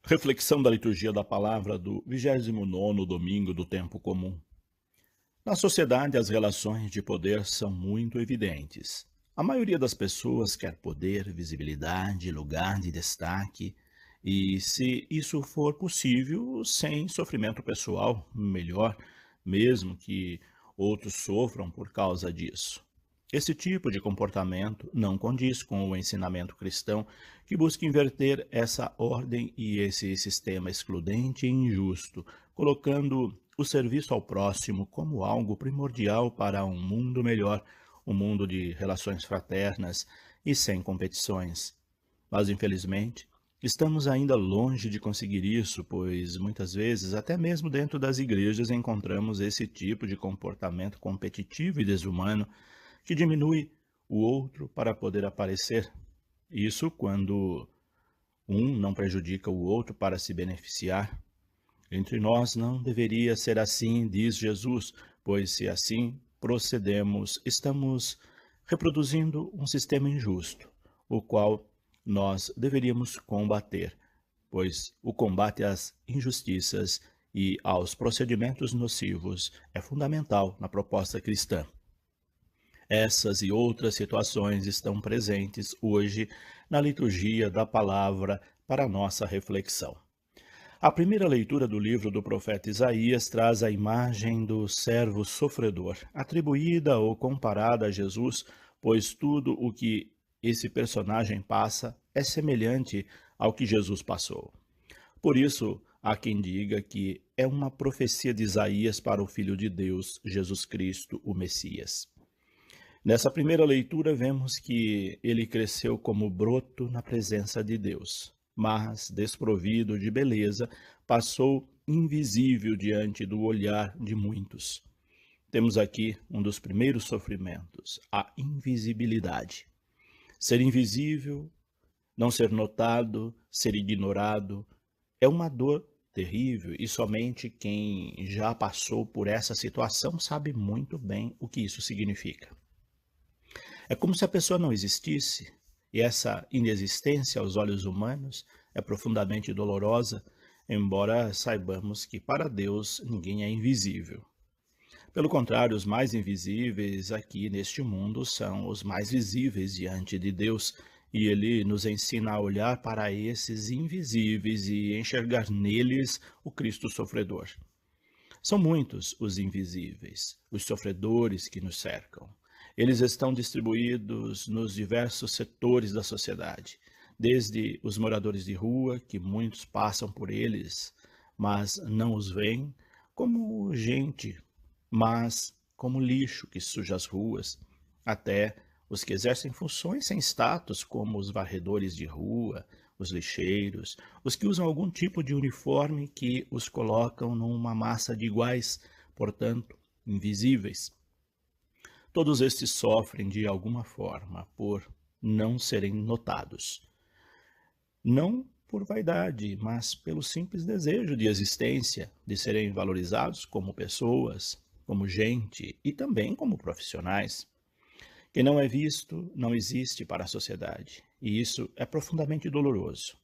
Reflexão da liturgia da palavra do 29º domingo do tempo comum. Na sociedade, as relações de poder são muito evidentes. A maioria das pessoas quer poder, visibilidade, lugar de destaque, e se isso for possível, sem sofrimento pessoal, melhor, mesmo que outros sofram por causa disso. Esse tipo de comportamento não condiz com o ensinamento cristão que busca inverter essa ordem e esse sistema excludente e injusto, colocando o serviço ao próximo como algo primordial para um mundo melhor, um mundo de relações fraternas e sem competições. Mas, infelizmente, estamos ainda longe de conseguir isso, pois muitas vezes, até mesmo dentro das igrejas, encontramos esse tipo de comportamento competitivo e desumano que diminui o outro para poder aparecer. Isso quando um não prejudica o outro para se beneficiar. Entre nós não deveria ser assim, diz Jesus, pois se assim procedemos, estamos reproduzindo um sistema injusto, o qual nós deveríamos combater, pois o combate às injustiças e aos procedimentos nocivos é fundamental na proposta cristã. Essas e outras situações estão presentes hoje na liturgia da palavra para a nossa reflexão. A primeira leitura do livro do profeta Isaías traz a imagem do servo sofredor, atribuída ou comparada a Jesus, pois tudo o que esse personagem passa é semelhante ao que Jesus passou. Por isso, há quem diga que é uma profecia de Isaías para o Filho de Deus, Jesus Cristo, o Messias. Nessa primeira leitura, vemos que ele cresceu como broto na presença de Deus, mas, desprovido de beleza, passou invisível diante do olhar de muitos. Temos aqui um dos primeiros sofrimentos, a invisibilidade. Ser invisível, não ser notado, ser ignorado, é uma dor terrível e somente quem já passou por essa situação sabe muito bem o que isso significa. É como se a pessoa não existisse, e essa inexistência aos olhos humanos é profundamente dolorosa, embora saibamos que para Deus ninguém é invisível. Pelo contrário, os mais invisíveis aqui neste mundo são os mais visíveis diante de Deus, e ele nos ensina a olhar para esses invisíveis e enxergar neles o Cristo sofredor. São muitos os invisíveis, os sofredores que nos cercam. Eles estão distribuídos nos diversos setores da sociedade, desde os moradores de rua, que muitos passam por eles, mas não os veem, como gente, mas como lixo que suja as ruas, até os que exercem funções sem status, como os varredores de rua, os lixeiros, os que usam algum tipo de uniforme que os colocam numa massa de iguais, portanto, invisíveis. Todos estes sofrem de alguma forma por não serem notados. Não por vaidade, mas pelo simples desejo de existência, de serem valorizados como pessoas, como gente e também como profissionais. Quem não é visto não existe para a sociedade, e isso é profundamente doloroso.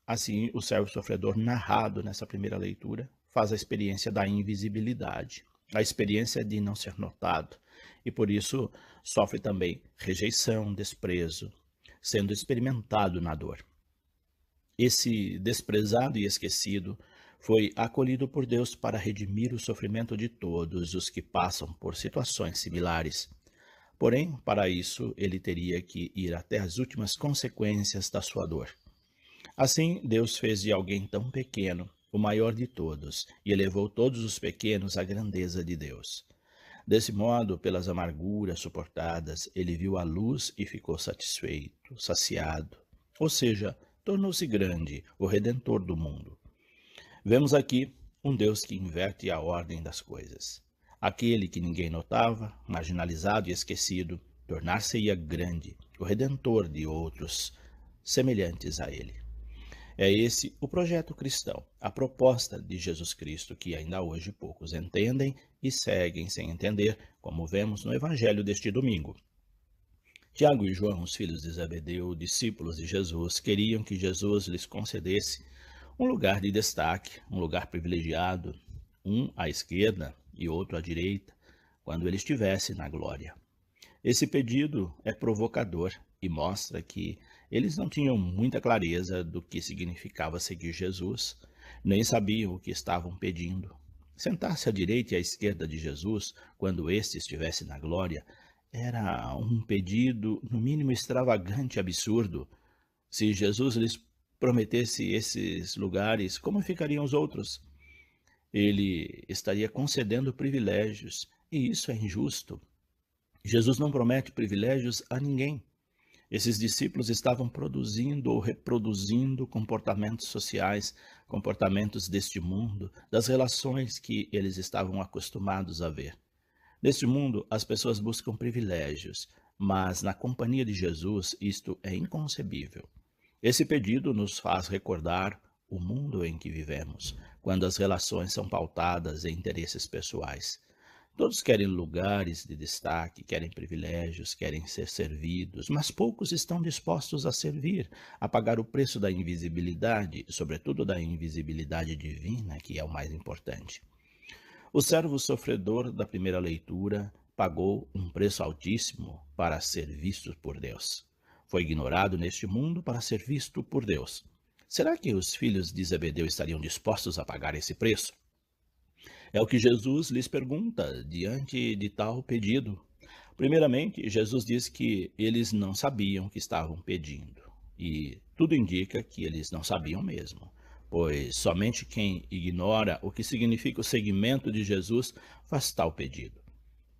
Assim, o servo sofredor narrado nessa primeira leitura faz a experiência da invisibilidade, a experiência de não ser notado, e por isso sofre também rejeição, desprezo, sendo experimentado na dor. Esse desprezado e esquecido foi acolhido por Deus para redimir o sofrimento de todos os que passam por situações similares. Porém, para isso, ele teria que ir até as últimas consequências da sua dor. Assim, Deus fez de alguém tão pequeno o maior de todos e elevou todos os pequenos à grandeza de Deus. Desse modo, pelas amarguras suportadas, ele viu a luz e ficou satisfeito, saciado. Ou seja, tornou-se grande, o Redentor do mundo. Vemos aqui um Deus que inverte a ordem das coisas. Aquele que ninguém notava, marginalizado e esquecido, tornar-se-ia grande, o Redentor de outros semelhantes a ele. É esse o projeto cristão, a proposta de Jesus Cristo que ainda hoje poucos entendem e seguem sem entender, como vemos no Evangelho deste domingo. Tiago e João, os filhos de Zebedeu, discípulos de Jesus, queriam que Jesus lhes concedesse Um lugar de destaque, um lugar privilegiado, um à esquerda e outro à direita, quando ele estivesse na glória. Esse pedido é provocador e mostra que eles não tinham muita clareza do que significava seguir Jesus, nem sabiam o que estavam pedindo. Sentar-se à direita e à esquerda de Jesus, quando este estivesse na glória, era um pedido, no mínimo, extravagante e absurdo. Se Jesus lhes prometesse esses lugares, como ficariam os outros? Ele estaria concedendo privilégios, e isso é injusto. Jesus não promete privilégios a ninguém. Esses discípulos estavam produzindo ou reproduzindo comportamentos sociais, comportamentos deste mundo, das relações que eles estavam acostumados a ver. Neste mundo, as pessoas buscam privilégios, mas na companhia de Jesus isto é inconcebível. Esse pedido nos faz recordar o mundo em que vivemos, quando as relações são pautadas em interesses pessoais. Todos querem lugares de destaque, querem privilégios, querem ser servidos, mas poucos estão dispostos a servir, a pagar o preço da invisibilidade, sobretudo da invisibilidade divina, que é o mais importante. O servo sofredor da primeira leitura pagou um preço altíssimo para ser visto por Deus. Foi ignorado neste mundo para ser visto por Deus. Será que os filhos de Zebedeu estariam dispostos a pagar esse preço? É o que Jesus lhes pergunta diante de tal pedido. Primeiramente, Jesus diz que eles não sabiam o que estavam pedindo. E tudo indica que eles não sabiam mesmo, pois somente quem ignora o que significa o seguimento de Jesus faz tal pedido.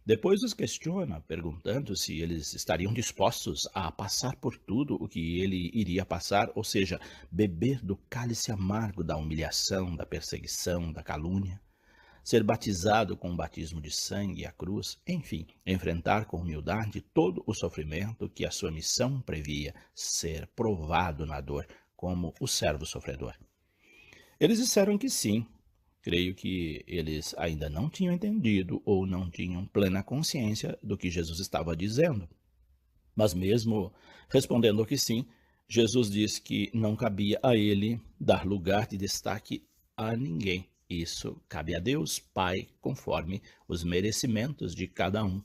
Depois os questiona, perguntando se eles estariam dispostos a passar por tudo o que ele iria passar, ou seja, beber do cálice amargo da humilhação, da perseguição, da calúnia, ser batizado com o batismo de sangue e a cruz, enfim, enfrentar com humildade todo o sofrimento que a sua missão previa, ser provado na dor, como o servo sofredor. Eles disseram que sim. Creio que eles ainda não tinham entendido ou não tinham plena consciência do que Jesus estava dizendo. Mas mesmo respondendo que sim, Jesus disse que não cabia a ele dar lugar de destaque a ninguém. Isso cabe a Deus, Pai, conforme os merecimentos de cada um.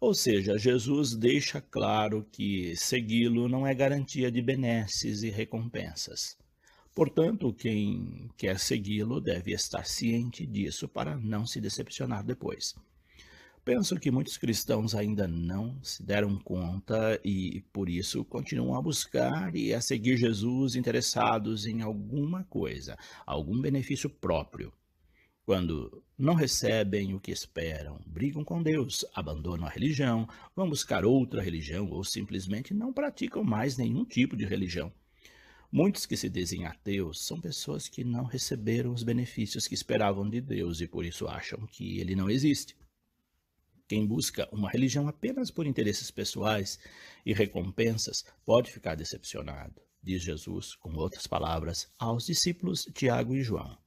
Ou seja, Jesus deixa claro que segui-lo não é garantia de benesses e recompensas. Portanto, quem quer segui-lo deve estar ciente disso para não se decepcionar depois. Penso que muitos cristãos ainda não se deram conta e, por isso, continuam a buscar e a seguir Jesus interessados em alguma coisa, algum benefício próprio. Quando não recebem o que esperam, brigam com Deus, abandonam a religião, vão buscar outra religião ou simplesmente não praticam mais nenhum tipo de religião. Muitos que se dizem ateus são pessoas que não receberam os benefícios que esperavam de Deus e por isso acham que ele não existe. Quem busca uma religião apenas por interesses pessoais e recompensas pode ficar decepcionado, diz Jesus, com outras palavras, aos discípulos Tiago e João.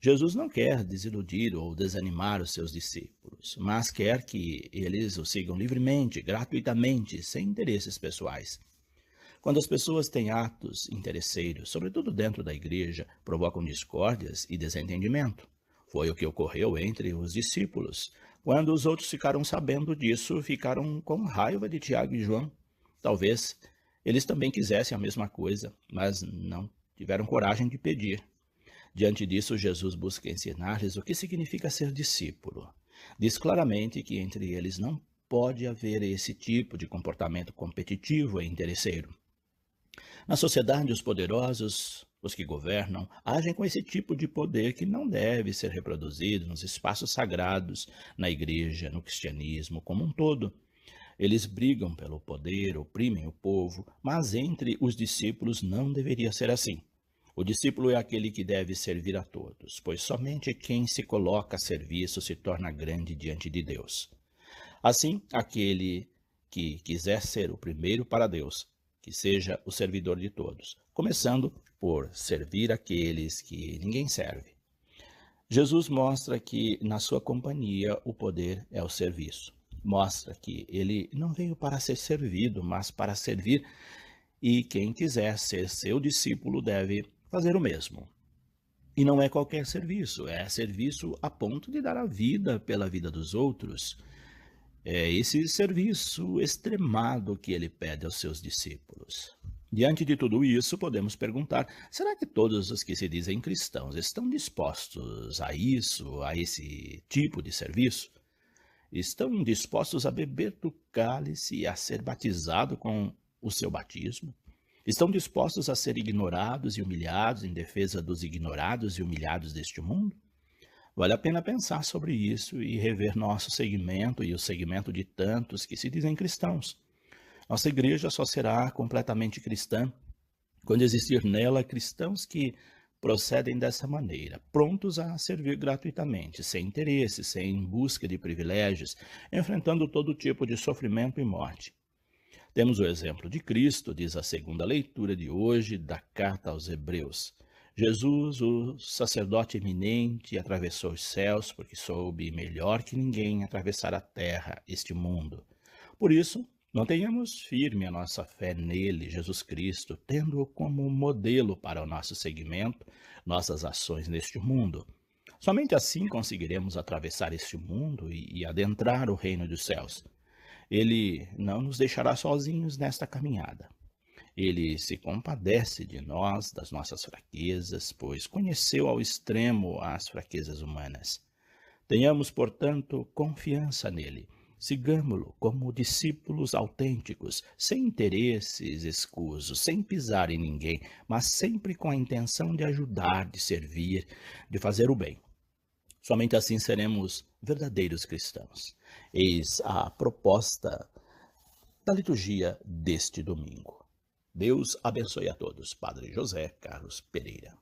Jesus não quer desiludir ou desanimar os seus discípulos, mas quer que eles o sigam livremente, gratuitamente, sem interesses pessoais. Quando as pessoas têm atos interesseiros, sobretudo dentro da igreja, provocam discórdias e desentendimento. Foi o que ocorreu entre os discípulos. Quando os outros ficaram sabendo disso, ficaram com raiva de Tiago e João. Talvez eles também quisessem a mesma coisa, mas não tiveram coragem de pedir. Diante disso, Jesus busca ensinar-lhes o que significa ser discípulo. Diz claramente que entre eles não pode haver esse tipo de comportamento competitivo e interesseiro. Na sociedade, os poderosos, os que governam, agem com esse tipo de poder que não deve ser reproduzido nos espaços sagrados, na igreja, no cristianismo como um todo. Eles brigam pelo poder, oprimem o povo, mas entre os discípulos não deveria ser assim. O discípulo é aquele que deve servir a todos, pois somente quem se coloca a serviço se torna grande diante de Deus. Assim, aquele que quiser ser o primeiro para Deus, que seja o servidor de todos, começando por servir aqueles que ninguém serve. Jesus mostra que na sua companhia o poder é o serviço. Mostra que ele não veio para ser servido, mas para servir, e quem quiser ser seu discípulo deve fazer o mesmo. E não é qualquer serviço, é serviço a ponto de dar a vida pela vida dos outros. É esse serviço extremado que ele pede aos seus discípulos. Diante de tudo isso, podemos perguntar: será que todos os que se dizem cristãos estão dispostos a isso, a esse tipo de serviço? Estão dispostos a beber do cálice e a ser batizado com o seu batismo? Estão dispostos a ser ignorados e humilhados em defesa dos ignorados e humilhados deste mundo? Vale a pena pensar sobre isso e rever nosso segmento e o segmento de tantos que se dizem cristãos. Nossa igreja só será completamente cristã quando existir nela cristãos que procedem dessa maneira, prontos a servir gratuitamente, sem interesse, sem busca de privilégios, enfrentando todo tipo de sofrimento e morte. Temos o exemplo de Cristo, diz a segunda leitura de hoje da carta aos Hebreus. Jesus, o sacerdote eminente, atravessou os céus porque soube melhor que ninguém atravessar a terra, este mundo. Por isso, mantenhamos firme a nossa fé nele, Jesus Cristo, tendo-o como modelo para o nosso seguimento, nossas ações neste mundo. Somente assim conseguiremos atravessar este mundo e adentrar o reino dos céus. Ele não nos deixará sozinhos nesta caminhada. Ele se compadece de nós, das nossas fraquezas, pois conheceu ao extremo as fraquezas humanas. Tenhamos, portanto, confiança nele. Sigamo-lo como discípulos autênticos, sem interesses escusos, sem pisar em ninguém, mas sempre com a intenção de ajudar, de servir, de fazer o bem. Somente assim seremos verdadeiros cristãos. Eis a proposta da liturgia deste domingo. Deus abençoe a todos. Padre José Carlos Pereira.